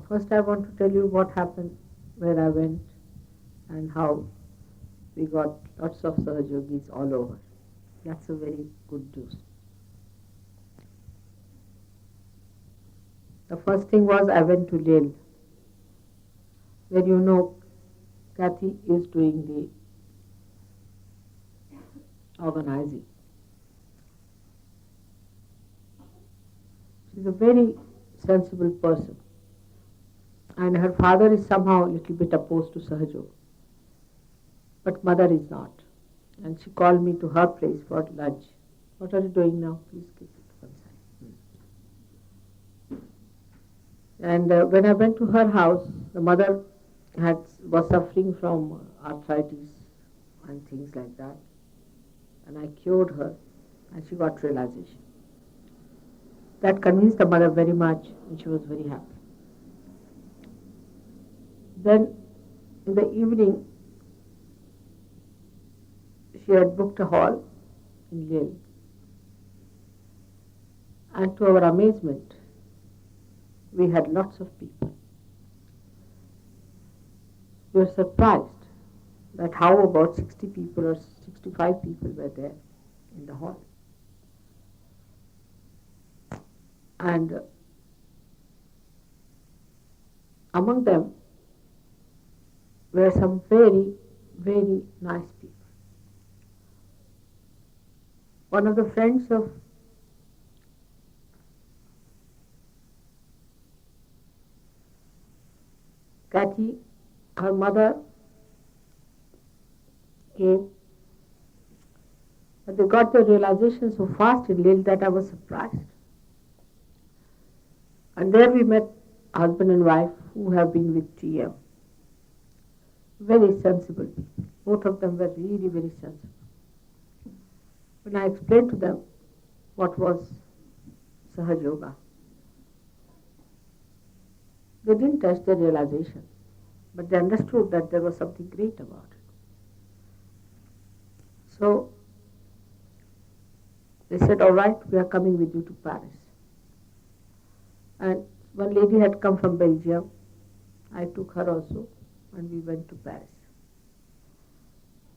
First I want to tell you what happened, where I went, and how we got lots of Sahaja Yogis all over. That's a very good news. The first thing was I went to Lille, where Kathy is doing the organizing. She's a very sensible person, and her father is somehow a little bit opposed to Sahaja Yoga, but mother is not. And she called me to her place for lunch. What are you doing now? Please keep it to one side. And when I went to her house, the mother was suffering from arthritis and things like that. And I cured her, and she got realization. That convinced the mother very much, and she was very happy. Then, in the evening, she had booked a hall in Lille. And to our amazement, we had lots of people. We were surprised that how about 60 people or 65 people were there in the hall. And among them were some very, very nice people. One of the friends of Kathy, her mother, came, but they got the realization so fast in Lille that I was surprised. And there we met husband and wife who have been with TM. Very sensible people. Both of them were really very sensible. When I explained to them what was Sahaja Yoga, they didn't touch their realization, but they understood that there was something great about it. So they said, all right, we are coming with you to Paris. And one lady had come from Belgium. I took her also, and we went to Paris.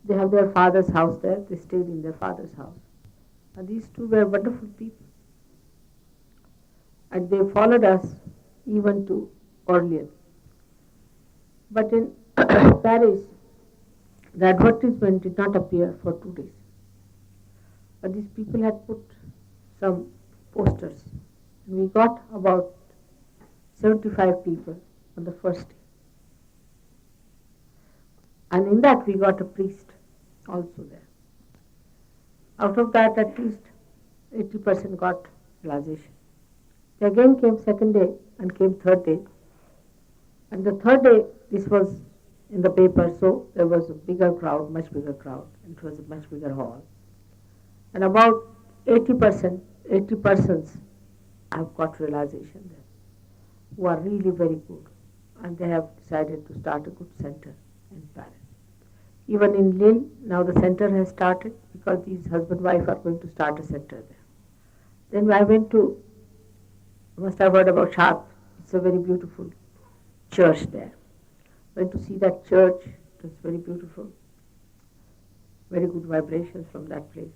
They have their father's house there. They stayed in their father's house. And these two were wonderful people. And they followed us even to Orleans. But in Paris, the advertisement did not appear for 2 days. But these people had put some posters. And we got about 75 people on the first day. And in that we got a priest also there. Out of that, at least 80% got realization. They again came second day and came third day. And the third day, this was in the paper, so there was a bigger crowd, much bigger crowd. It was a much bigger hall. And about 80 persons have got realization there, who are really very good. And they have decided to start a good center in Paris. Even in Lille, now the center has started because these husband and wife are going to start a center there. Then I went to, you must have heard about Chartres. It's a very beautiful church there. Went to see that church. It was very beautiful. Very good vibrations from that place.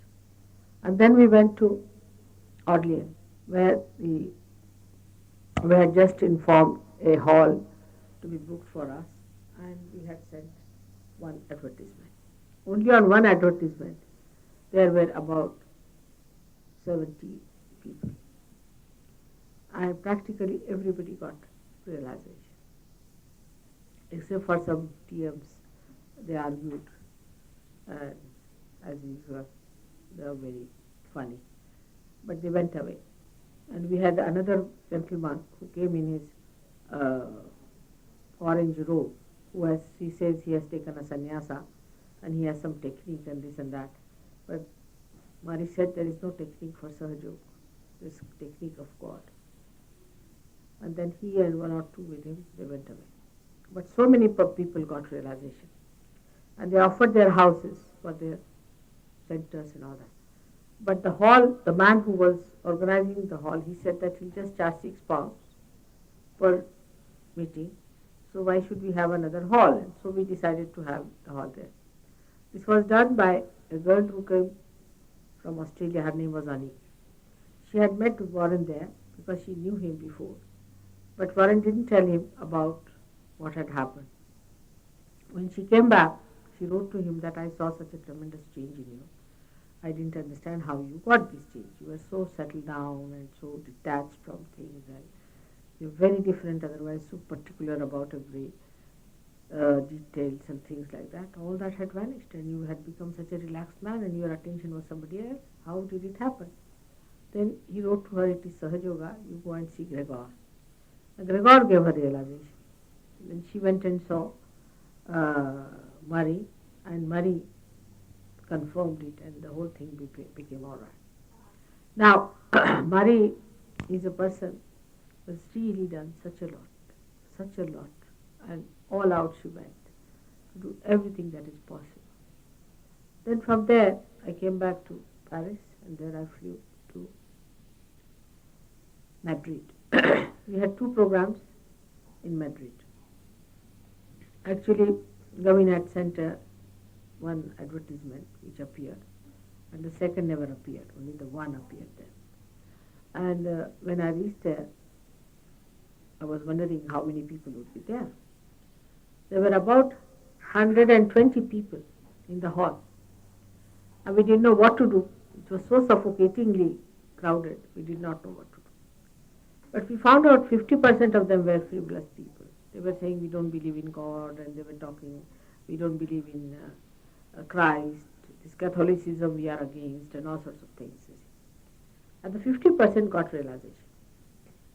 And then we went to Orleans, where we had just informed a hall to be booked for us, and we had sent one advertisement. Only on one advertisement there were about 70 people. And practically everybody got realization. Except for some TMs, they argued, and as usual, they were very funny. But they went away. And we had another gentleman who came in his orange robe, he says he has taken a sannyasa and he has some technique and this and that. But Mari said there is no technique for Sahaja Yoga. There is technique of God. And then he and one or two with him, they went away. But so many people got realization. And they offered their houses for their centers and all that. But the hall, the man who was organizing the hall, he said that he'll just charge £6 per meeting, so why should we have another hall? And so we decided to have the hall there. This was done by a girl who came from Australia. Her name was Annie. She had met Warren there because she knew him before. But Warren didn't tell him about what had happened. When she came back, she wrote to him that I saw such a tremendous change in you. I didn't understand how you got this change. You were so settled down and so detached from things, and you're very different otherwise, so particular about every details and things like that. All that had vanished and you had become such a relaxed man and your attention was somebody else. How did it happen? Then he wrote to her, it is Sahaja Yoga, you go and see Gregor. And Gregor gave her realization. Then she went and saw Murray, and Murray confirmed it, and the whole thing became all right. Now, Murray is a person who has really done such a lot, and all out she went to do everything that is possible. Then from there, I came back to Paris, and there I flew to Madrid. We had 2 programs in Madrid. Actually, Gavin had sent one advertisement which appeared, and the second never appeared, only the one appeared there. And when I reached there, I was wondering how many people would be there. There were about 120 people in the hall, and we didn't know what to do. It was so suffocatingly crowded, we did not know what to do. But we found out 50% of them were frivolous people. They were saying we don't believe in God, and they were talking, we don't believe in Christ, this Catholicism we are against, and all sorts of things. And the 50% got realization.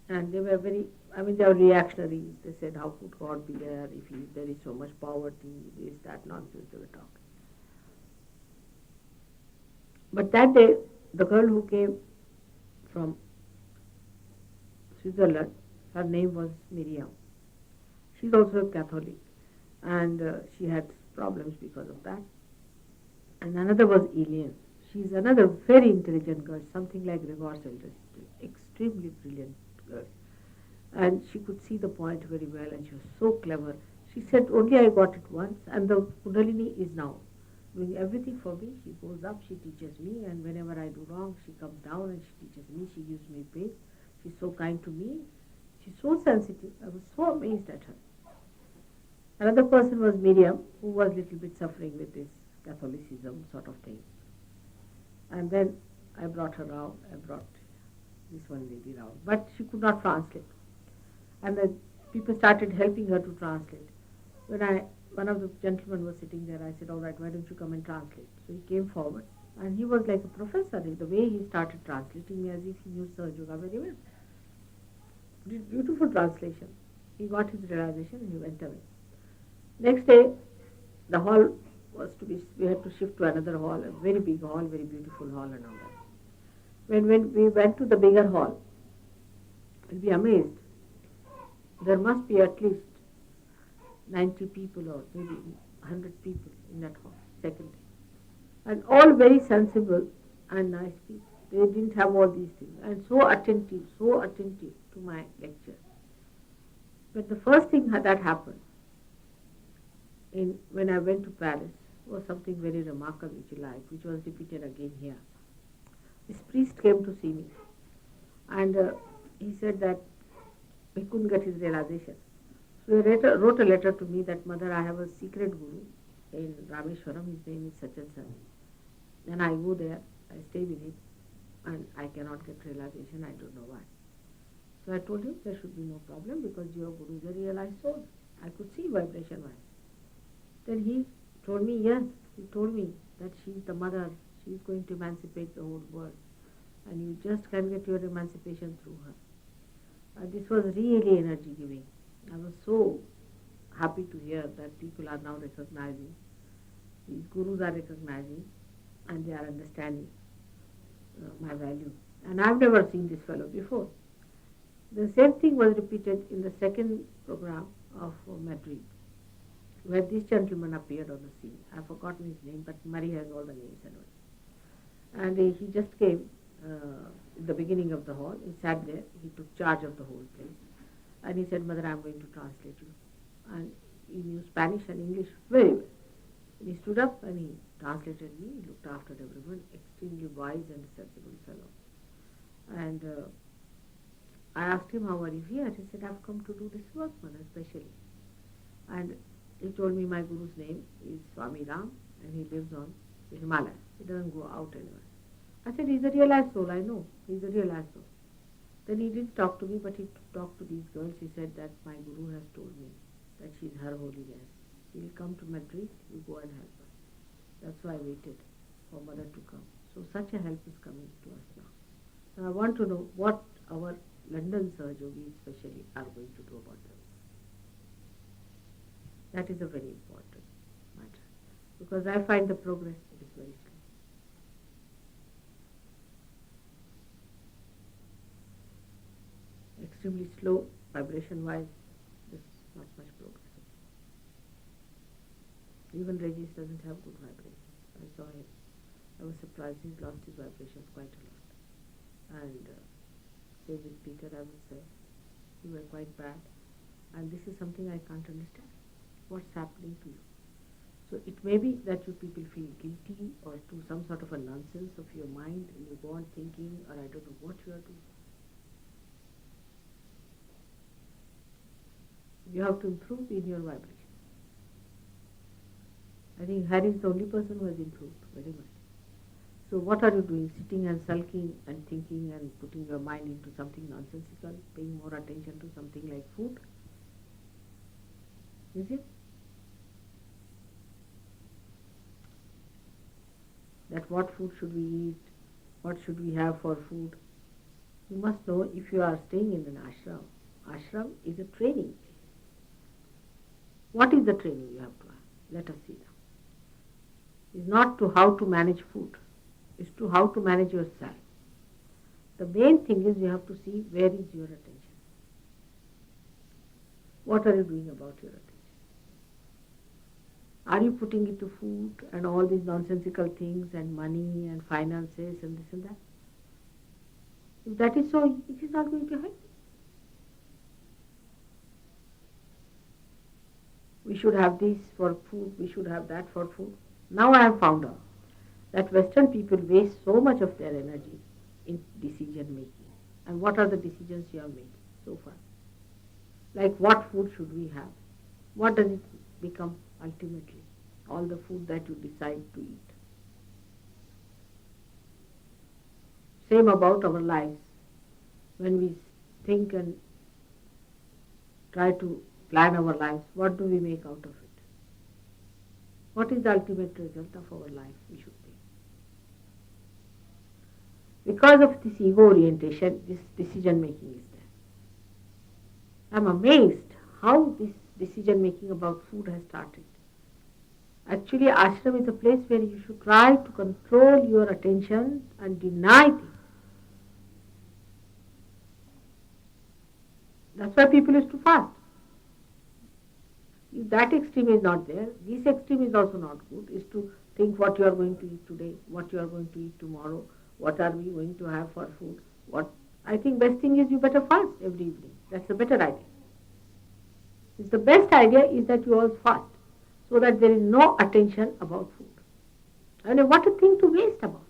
And they were they were reactionaries. They said, how could God be there if there is so much poverty, this, that nonsense they were talking. But that day, the girl who came from Switzerland, her name was Miriam. She's also a Catholic, and she had problems because of that. And another was Elian. She's another very intelligent girl, something like Gregor's elder sister, extremely brilliant girl. And she could see the point very well, and she was so clever. She said, only I got it once, and the Kundalini is now doing everything for me. She goes up, she teaches me, and whenever I do wrong, she comes down and she teaches me, she gives me praise. She's so kind to me. She's so sensitive. I was so amazed at her. Another person was Miriam, who was a little bit suffering with this Catholicism sort of thing. And then I brought her round. I brought this one lady round. But she could not translate. And the people started helping her to translate. When one of the gentlemen was sitting there, I said, all right, why don't you come and translate? So he came forward. And he was like a professor. The way he started translating me as if he knew Sahaja Yoga very well. Did beautiful translation. He got his realization and he went away. Next day, the hall was we had to shift to another hall, a very big hall, very beautiful hall and all that. When we went to the bigger hall, you'll be amazed. There must be at least 90 people or maybe 100 people in that hall, second day. And all very sensible and nice people. They didn't have all these things. And so attentive to my lecture. But the first thing that happened when I went to Paris was something very remarkable which I liked, which was repeated again here. This priest came to see me, and he said that he couldn't get his realization. So he wrote a letter to me that, Mother, I have a secret guru in Rameshwaram, his name is such and such. Then I go there, I stay with him, and I cannot get realization, I don't know why. So I told him there should be no problem because your guru is a realized soul. I could see vibration-wise. Then he told me, yes, he told me that she is the mother, she is going to emancipate the whole world, and you just can get your emancipation through her. This was really energy giving. I was so happy to hear that people are now recognizing, these gurus are recognizing, and they are understanding my value. And I've never seen this fellow before. The same thing was repeated in the second program of Madrid, where this gentleman appeared on the scene. I've forgotten his name, but Murray has all the names anyway. And he just came in the beginning of the hall. He sat there. He took charge of the whole place. And he said, Mother, I'm going to translate you. And he knew Spanish and English very well. And he stood up and he translated me, he looked after everyone, extremely wise and sensible fellow. And I asked him, how are you here? He said, I've come to do this work, Mother, especially. And he told me my Guru's name is Swami Ram and he lives on the Himalayas. He doesn't go out anywhere. I said, he's a realized soul, I know. He's a realized soul. Then he didn't talk to me, but he talked to these girls. He said that my Guru has told me that she's Her Holiness. He'll come to Madrid, you go and help her. That's why I waited for Mother to come. So such a help is coming to us now. So I want to know what our London Sahaja Yogis especially are going to do about this. That is a very important matter. Because I find the progress is very slow. Extremely slow, vibration-wise, there's not much progress. Even Regis doesn't have good vibration. I saw him. I was surprised he's lost his vibrations quite a lot. And same with Peter, I would say. You were quite bad. And this is something I can't understand. What's happening to you? So it may be that you people feel guilty or do some sort of a nonsense of your mind and you go on thinking, or I don't know what you are doing. You have to improve in your vibration. I think Harry is the only person who has improved very much. So what are you doing? Sitting and sulking and thinking and putting your mind into something nonsensical, paying more attention to something like food? Is it? That what food should we eat? What should we have for food? You must know if you are staying in an ashram. Ashram is a training place. What is the training you have to have? Let us see now. It's not to how to manage food. It's to how to manage yourself. The main thing is you have to see where is your attention. What are you doing about your attention? Are you putting it to food and all these nonsensical things and money and finances and this and that? If that is so, it is not going to help. We should have this for food, we should have that for food. Now I have found out that Western people waste so much of their energy in decision making. And what are the decisions you have made so far? Like what food should we have? What does it become ultimately? All the food that you decide to eat. Same about our lives. When we think and try to plan our lives, what do we make out of it? What is the ultimate result of our life we should think? Because of this ego orientation, this decision making is there. I am amazed how this decision making about food has started. Actually, ashram is a place where you should try to control your attention and deny things. That's why people used to fast. If that extreme is not there, this extreme is also not good, is to think what you are going to eat today, what you are going to eat tomorrow, what are we going to have for food. What I think best thing is you better fast every evening. That's a better idea. It's the best idea is that you all fast, so that there is no attention about food. And what a thing to waste about.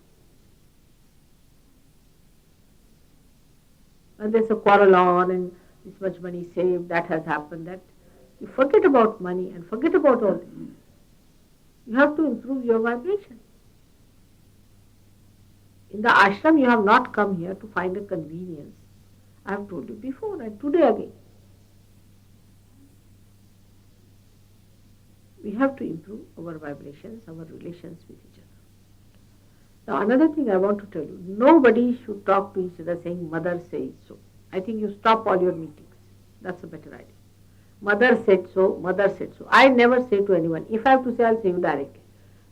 And there's a quarrel on and this much money saved, that has happened, that. You forget about money and forget about all this. You have to improve your vibration. In the ashram, you have not come here to find a convenience. I have told you before and today again. We have to improve our vibrations, our relations with each other. Now another thing I want to tell you, nobody should talk to each other saying, Mother says so. I think you stop all your meetings. That's a better idea. Mother said so, Mother said so. I never say to anyone. If I have to say, I'll say you directly.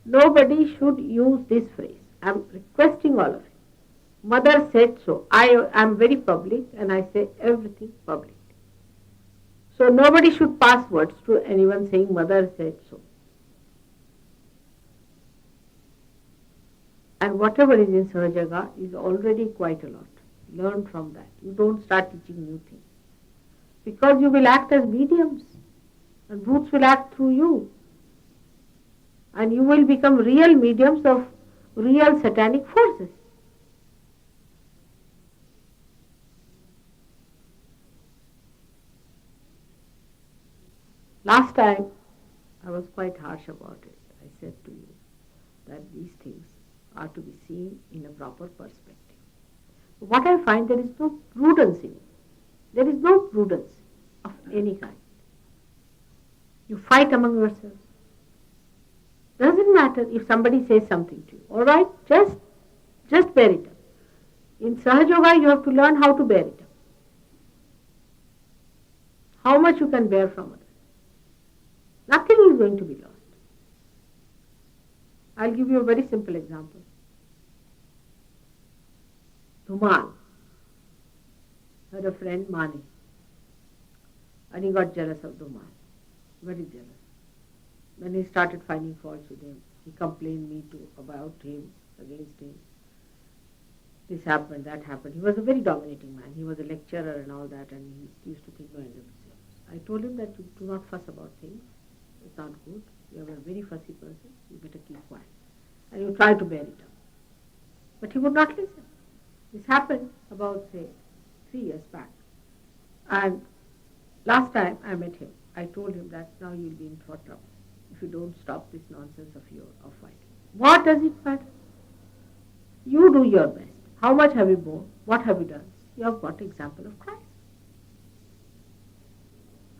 Nobody should use this phrase. I'm requesting all of you. Mother said so. I am very public and I say everything publicly. So nobody should pass words to anyone saying Mother said so. And whatever is in Sahaja is already quite a lot. Learn from that. You don't start teaching new things. because you will act as mediums, and bhoots will act through you. And you will become real mediums of real satanic forces. Last time, I was quite harsh about it. I said to you that these things are to be seen in a proper perspective. What I find, there is no prudence in it. There is no prudence of any kind. You fight among yourselves. Doesn't matter if somebody says something to you. All right, just bear it up. In Sahaja Yoga, you have to learn how to bear it up. How much you can bear from others. Nothing is going to be lost. I'll give you a very simple example. Dhumal had a friend, Mani, and he got jealous of Dhumal. Very jealous. When he started finding faults with him, he complained me about him, against him. This happened, that happened. He was a very dominating man. He was a lecturer and all that, and he used to think no end of himself. I told him that you do not fuss about things. It's not good. You are a very fussy person. You better keep quiet. And you try to bear it up. But he would not listen. This happened about, say, 3 years back. And last time I met him, I told him that now you'll be in trouble if you don't stop this nonsense of fighting. What does it matter? You do your best. How much have you borne? What have you done? You have got example of Christ.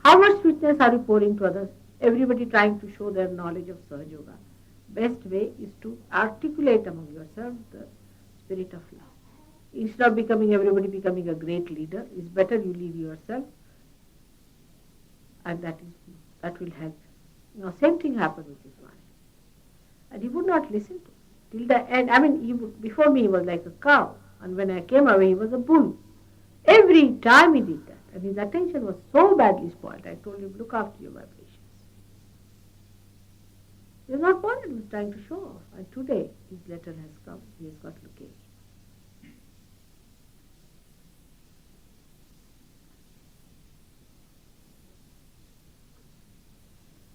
How much sweetness are you pouring to others? Everybody trying to show their knowledge of Sahaja Yoga. Best way is to articulate among yourselves the spirit of love. Instead of everybody becoming a great leader, it's better you lead yourself, and that will help. Same thing happened with his wife. And he would not listen to it till the end. Before me he was like a cow, and when I came away he was a bull. Every time he did that, and his attention was so badly spoiled. I told him, look after your vibrations. He was not bothered, he was trying to show off. And today his letter has come, he has got leukemia.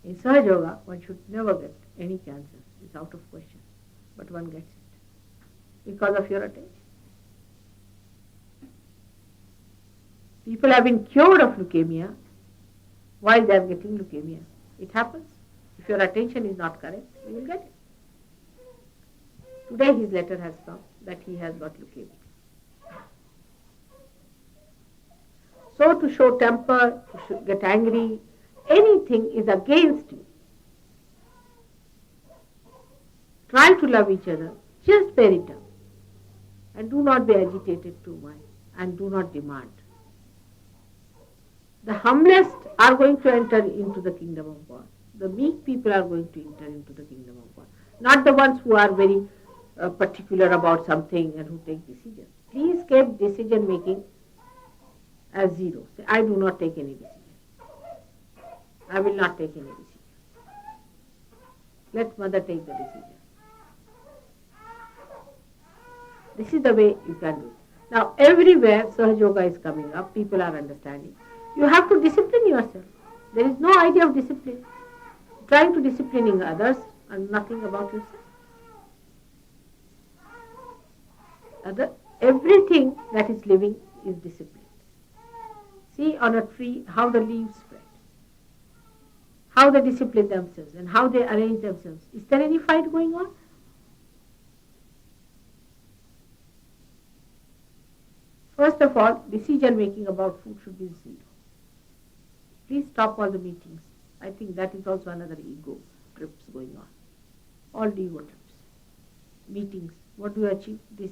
In Sahaja Yoga, one should never get any cancer. It's out of question. But one gets it because of your attention. People have been cured of leukemia while they are getting leukemia. It happens. If your attention is not correct, you will get it. Today his letter has come that he has got leukemia. So to show temper, to get angry, anything is against you. Try to love each other. Just bear it up. And do not be agitated too much. And do not demand. The humblest are going to enter into the kingdom of God. The meek people are going to enter into the kingdom of God. Not the ones who are very particular about something and who take decisions. Please keep decision making as zero. Say, I do not take any decision. I will not take any decision. Let mother take the decision. This is the way you can do it. Now everywhere Sahaja Yoga is coming up, people are understanding. You have to discipline yourself. There is no idea of discipline. Trying to disciplining others and nothing about yourself. Everything that is living is disciplined. See on a tree how the leaves spread, how they discipline themselves and how they arrange themselves. Is there any fight going on? First of all, decision making about food should be zero. Please stop all the meetings. I think that is also another ego trips going on. All ego trips. Meetings. What do you achieve? This.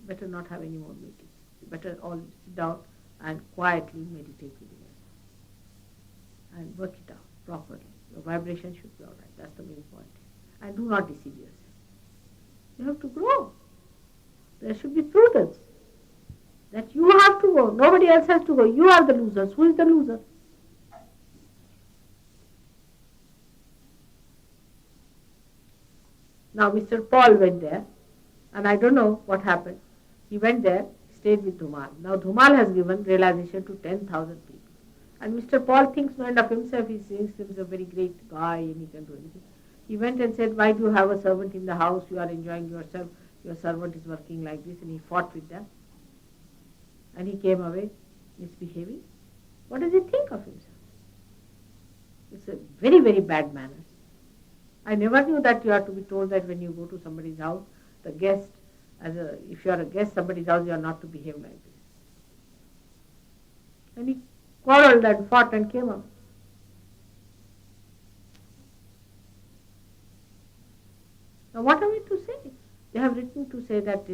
Better not have any more meetings. Better all sit down and quietly meditate with yourself. And work it out properly. Your vibration should be all right. That's the main point. And do not deceive yourself. You have to grow. There should be prudence. That you have to go. Nobody else has to go. You are the losers. Who is the loser? Now Mr. Paul went there, and I don't know what happened. He went there, stayed with Dhumal. Now Dhumal has given realization to 10,000 people. And Mr. Paul thinks no end of himself. He thinks himself a very great guy and he can do anything. He went and said, why do you have a servant in the house? You are enjoying yourself. Your servant is working like this. And he fought with them. And he came away misbehaving. What does he think of himself? It's a very, very bad manners. I never knew that you are to be told that when you go to somebody's house, the guest, if you are a guest somebody's house, you are not to behave like this. And he quarreled and fought and came out. Now what are we to say? They have written to say that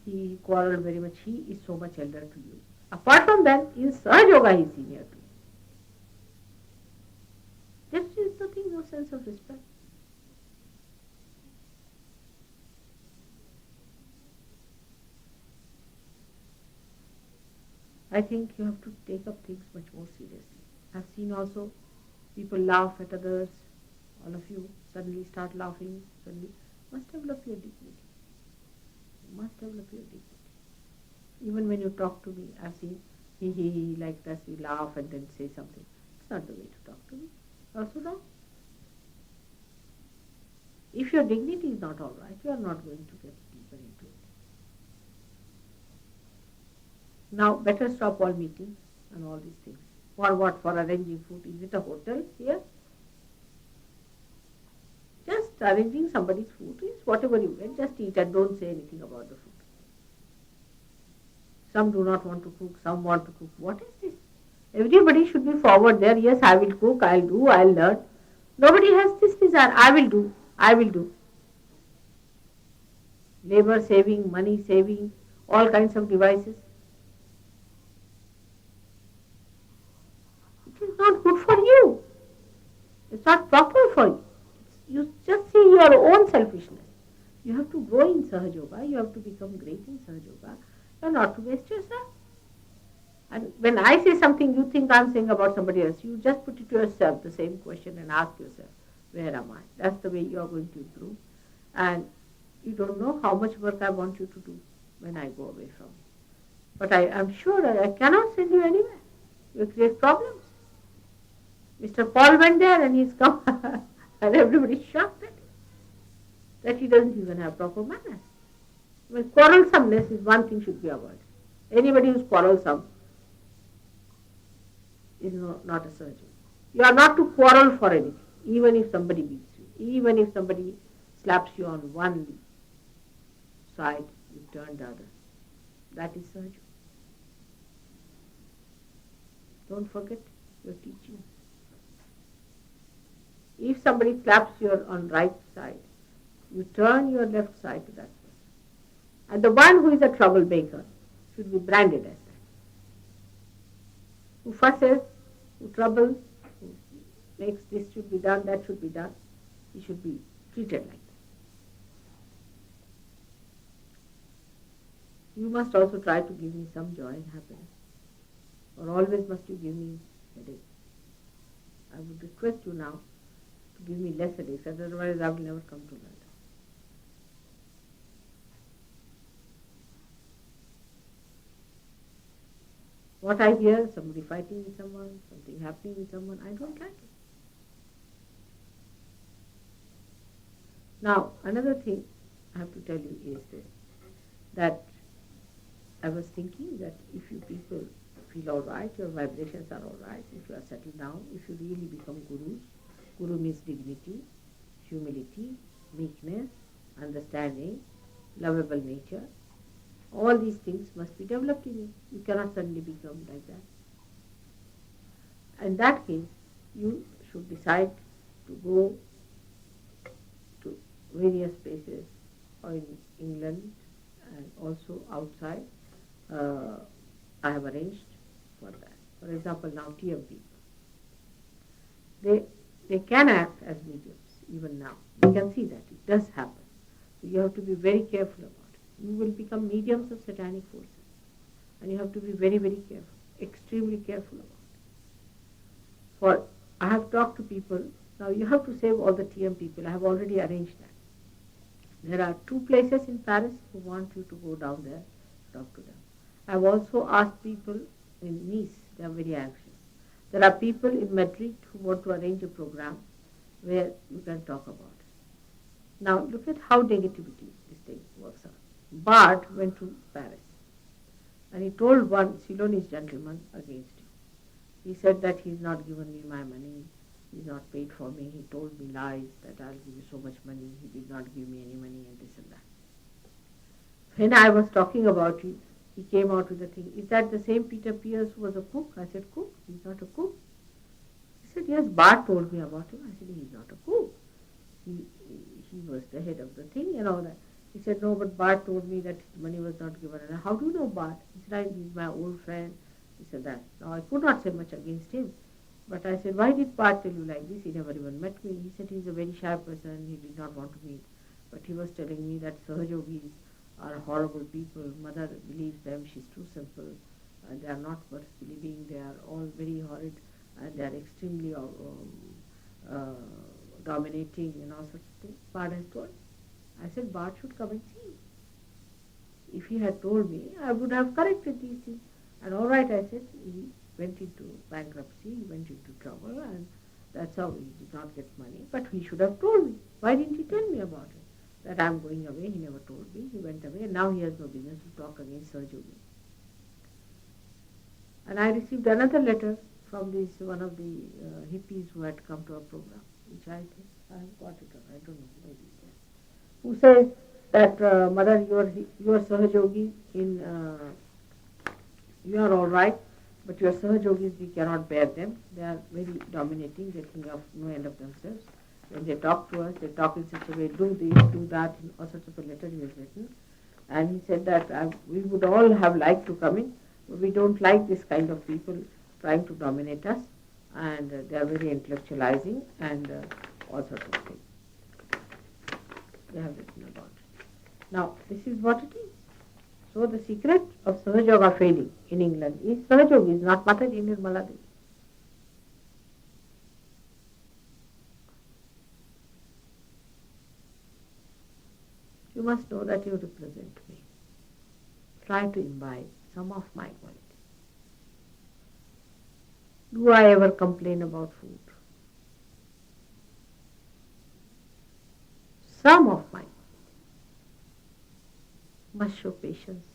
he quarreled very much. He is so much elder to you. Apart from that, in Sahaja Yoga he is senior to you. There is nothing, no sense of respect. I think you have to take up things much more seriously. I've seen also people laugh at others. All of you suddenly start laughing. Suddenly must develop your dignity. You must develop your dignity. Even when you talk to me, I've seen he like this. You laugh and then say something. It's not the way to talk to me. Also wrong. If your dignity is not all right, you are not going to get deeper into it. Now, better stop all meetings and all these things. For what? For arranging food. Is it a hotel here? Just arranging somebody's food is whatever you get, just eat and don't say anything about the food. Some do not want to cook, some want to cook. What is this? Everybody should be forward there. Yes, I will cook, I'll do, I'll learn. Nobody has this desire. I will do, I will do. Labor saving, money saving, all kinds of devices. It is not good for you. It's not proper for you. You just see your own selfishness. You have to grow in Sahaja Yoga. You have to become great in Sahaja Yoga. You are not to waste yourself. And when I say something you think I am saying about somebody else, you just put it to yourself, the same question, and ask yourself, where am I? That's the way you are going to improve. And you don't know how much work I want you to do when I go away from you. But I am sure I cannot send you anywhere. You create problems. Mr. Paul went there and he's come and everybody is shocked at him. That he doesn't even have proper manners. Well, quarrelsomeness is one thing should be avoided. Anybody who is quarrelsome is not a surgeon. You are not to quarrel for anything, even if somebody beats you, even if somebody slaps you on one side, you turn the other. That is surgery. Don't forget your teaching. If somebody slaps you on right side, you turn your left side to that person. And the one who is a troublemaker should be branded as that. Who fusses, who troubles, who makes this should be done, that should be done, he should be treated like that. You must also try to give me some joy and happiness. Or always must you give me headache. I would request you now to give me less headaches, otherwise I will never come to London. What I hear, somebody fighting with someone, something happening with someone, I don't like it. Now, another thing I have to tell you is this, that I was thinking that if you people feel all right, your vibrations are all right, if you are settled down, if you really become gurus, guru means dignity, humility, meekness, understanding, lovable nature. All these things must be developed in you. You cannot suddenly become like that. In that case, you should decide to go to various places, or in England and also outside. I have arranged for that. For example, now TM people. They can act as mediums even now. We can see that. It does happen. So you have to be very careful about it. You will become mediums of satanic forces. And you have to be very, very careful. Extremely careful about it. For I have talked to people. Now you have to save all the TM people. I have already arranged that. There are 2 places in Paris who want you to go down there, talk to them. I've also asked people in Nice, they are very anxious. There are people in Madrid who want to arrange a program where you can talk about it. Now look at how negativity this thing works out. Bart went to Paris and he told one Ceylonese gentleman against him. He said that he's not given me my money, he's not paid for me, he told me lies that I'll give you so much money, he did not give me any money and this and that. When I was talking about it, he came out with the thing, is that the same Peter Pierce who was a cook? I said, cook? He's not a cook. He said, yes, Bart told me about him. I said, he's not a cook. He was the head of the thing and all that. He said, no, but Bart told me that his money was not given. And how do you know Bart? He said, he's my old friend. He said that. Now, I could not say much against him. But I said, why did Bart tell you like this? He never even met me. He said he's a very shy person. He did not want to meet. But he was telling me that Sahaja Yogis are horrible people. Mother believes them. She's too simple. They are not worth believing. They are all very horrid. And they are extremely dominating and all sorts of things. Bart has told. I said, Bart should come and see. If he had told me, I would have corrected these things. And all right, I said, he went into bankruptcy, he went into trouble, and that's how he did not get money. But he should have told me. Why didn't he tell me about it? That I'm going away, he never told me. He went away, and now he has no business to talk against Sahaja Yogis. And I received another letter from one of the hippies who had come to our program, which I think I have got it, or I don't know, maybe there, who says that, Mother, you are Sahaja Yogi you are all right, but your Sahaja Yogis, we cannot bear them. They are very dominating. They think of no end of themselves. When they talk to us, they talk in such a way, do this, do that, in all sorts of a letter he has written. And he said that we would all have liked to come in, but we don't like this kind of people trying to dominate us. And they are very intellectualizing and all sorts of things. They have written about it. Now, this is what it is. So the secret of Sahaja Yoga failing in England is Sahaja Yogi, is not Mataji Nirmala Devi. You must know that you represent me. Try to imbibe some of my qualities. Do I ever complain about food? Some of my must show patience.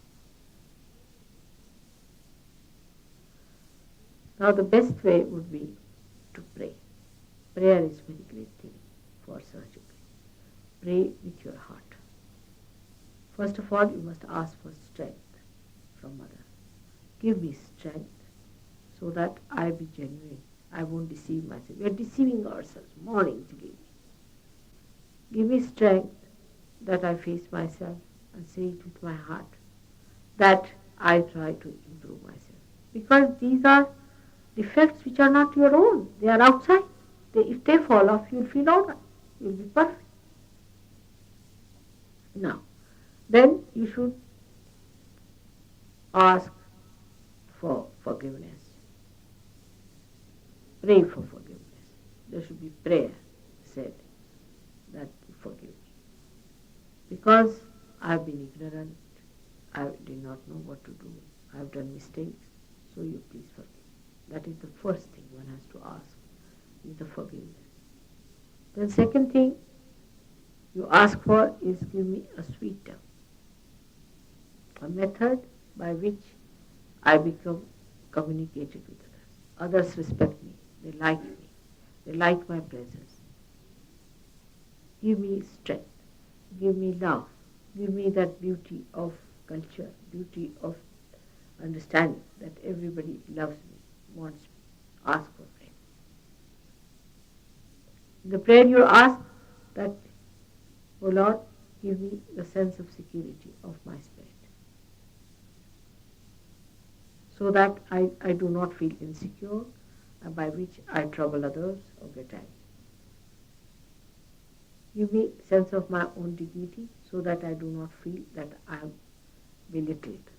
Now the best way would be to pray. Prayer is a very great thing for surgery. Pray with your heart. First of all, you must ask for strength from Mother. Give me strength so that I be genuine. I won't deceive myself. We are deceiving ourselves morning till evening. Give me strength that I face myself and say it with my heart, that I try to improve myself. Because these are defects which are not your own. They are outside. If they fall off, you'll feel all right. You'll be perfect. Now, then you should ask for forgiveness. Pray for forgiveness. There should be prayer said that you forgive me. Because I have been ignorant, I did not know what to do, I have done mistakes, so you please forgive. That is the first thing one has to ask, is the forgiveness. The second thing you ask for is, give me a sweet tongue, a method by which I become communicated with others. Others respect me, they like me, they like my presence. Give me strength, give me love, give me that beauty of culture, beauty of understanding that everybody loves me, wants me. Ask for prayer. In the prayer you ask that, O Lord, give me the sense of security of my spirit, so that I do not feel insecure, by which I trouble others or get angry. Give me sense of my own dignity, so that I do not feel that I am belittled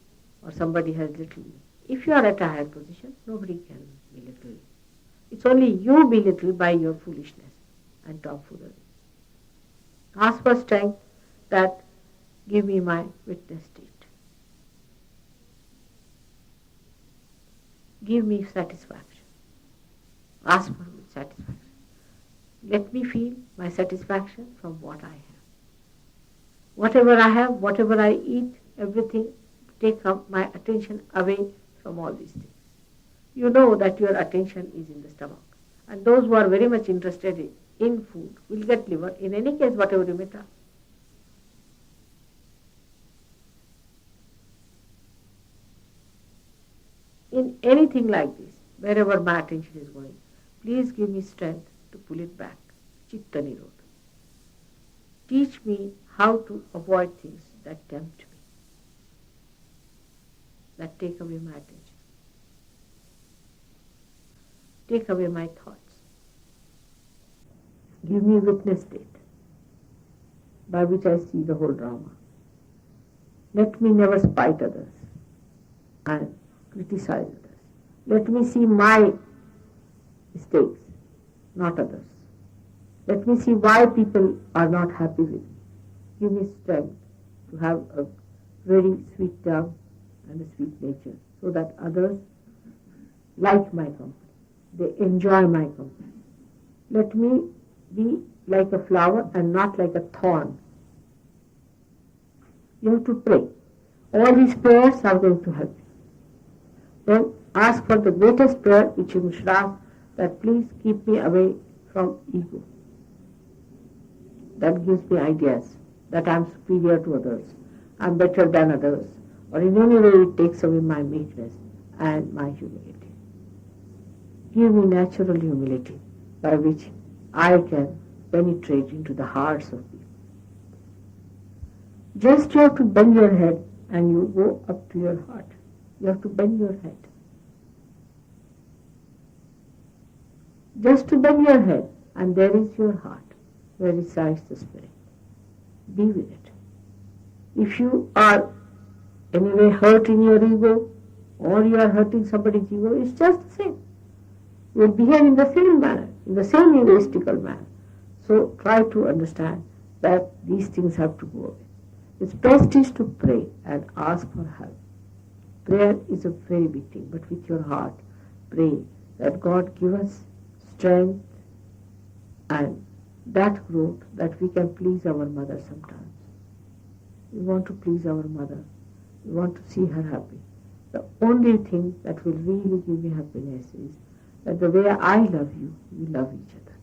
or somebody has belittled me. If you are at a higher position, nobody can belittle you. It's only you belittled by your foolishness and tomfoolery. Ask for strength that give me my witness state. give me satisfaction. Ask for satisfaction. Let me feel my satisfaction from what I have. Whatever I have, whatever I eat, everything, take my attention away from all these things. You know that your attention is in the stomach. And those who are very much interested in food will get liver, in any case, whatever you may try. In anything like this, wherever my attention is going, please give me strength to pull it back. Chitta Nirodha. Teach me how to avoid things that tempt me, that take away my attention, take away my thoughts. Give me witness state by which I see the whole drama. Let me never spite others and criticize others. Let me see my mistakes, not others. Let me see why people are not happy with me. Give me strength to have a very sweet tongue and a sweet nature so that others like my company. They enjoy my company. Let me be like a flower and not like a thorn. You have to pray. All these prayers are going to help you. Then ask for the greatest prayer which you should ask, that please keep me away from ego. That gives me ideas that I am superior to others, I am better than others, or in any way it takes away my meekness and my humility. Give me natural humility by which I can penetrate into the hearts of people. Just you have to bend your head and you go up to your heart. You have to bend your head. Just to bend your head, and there is your heart, where resides the Spirit. Be with it. If you are anyway hurt in your ego, or you are hurting somebody's ego, it's just the same. You will behave in the same manner, in the same egoistical manner. So try to understand that these things have to go away. Its best is to pray and ask for help. Prayer is a very big thing, but with your heart, pray that God give us strength and that growth that we can please our mother sometimes. We want to please our mother. We want to see her happy. The only thing that will really give me happiness is that the way I love you, we love each other.